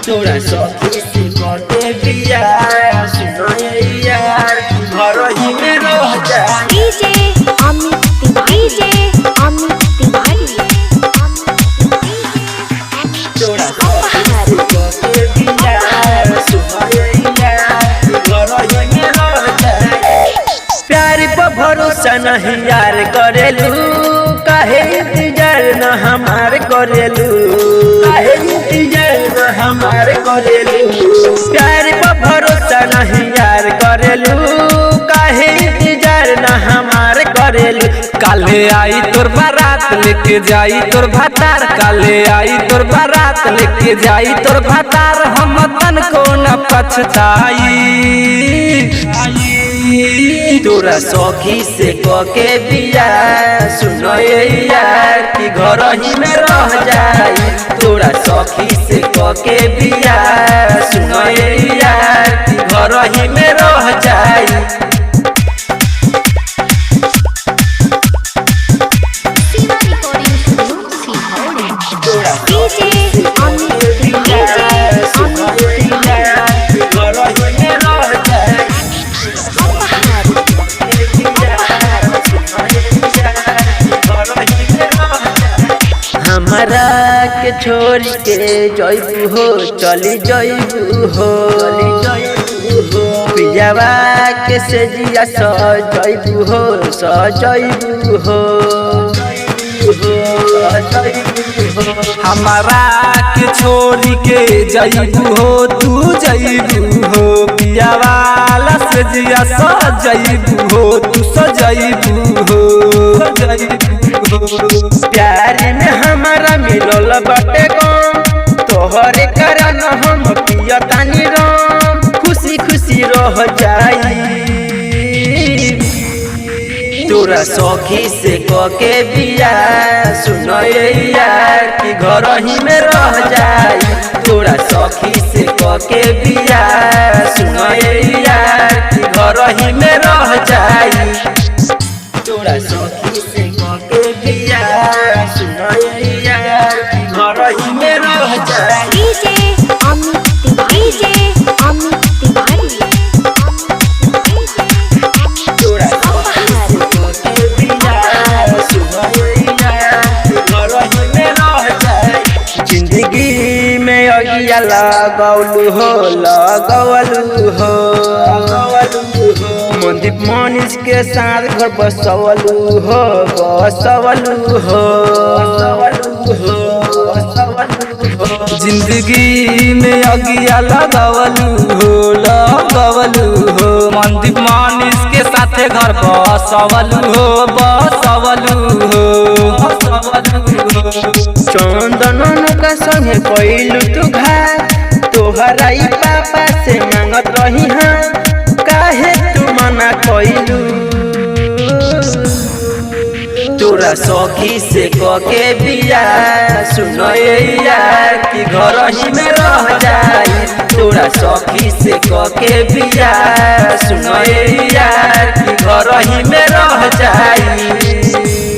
तोरा सखी से करके बिया सुनो यार घर ही में रह जा। डीजे अमित तिवारी तोरा सखी से करके बिया सुनो यार घर ही में रह जा। प्यार पर भरोसा नहीं यार करेलू काहे इंतजार न हमार करेलू काहे इंतजार न हमार करेलू। प्यार पर भरोसा नहीं यार करेलू काहे इंतजार न हमार करेलू। काले आई तोर बारात लेके जाई तोर भातार काले आई तोर बारात लेके जाई तोर भातार हम तन को न पछताई। तोरा सखी से कके बिया सुनो यार कि घर ही में रह जाई। तोरा सखी से कके बिया सुनो यार कि घर ही में रह जाई। तोरा डीजे अमित हमरा के छोड़ के जइबू हो चली जइबू हो पियावा के से जिया सजइबू हो सजइबू हो। हमारा के छोड़ी के जइबू हो तू जइबू हो पियावाला से जिया सजइबू हो तू सजइबू हो। प्यार में हमारा मिलल बाटे गम तोहरे कारण हम पियतानी राम खुशी खुशी रह जाई। तोरा सखी से कके बिया सुनो यार कि घर ही में रह जाई। तोरा सखी से कके बिया सुनो यार कि घर ही में रह जाई। तोरा सखी से कके बिया सुनो यार कि घर ही में रह जाई। डीजे अमित तिवारी तोरा सखी से कके बिया सुनो यार कि घर ही में रह जाई। जिंदगी में अगिया लगौलू हो मनदीप मनीष के साथ घर बसवलू हो। जिंदगी में अगिया लगवलू हो मनदीप मनीष के साथे घर बसवलू हो। चंदन का संगे कैलू तू घाट तोहरा पापा से मांगत रही हाँ काहे तू मना कैलू। तोरा सखी से कके बिया सुनो यार कि घर ही में रह जाई। तोरा सखी से कके बिया सुनो यार कि घर ही में रह जाई।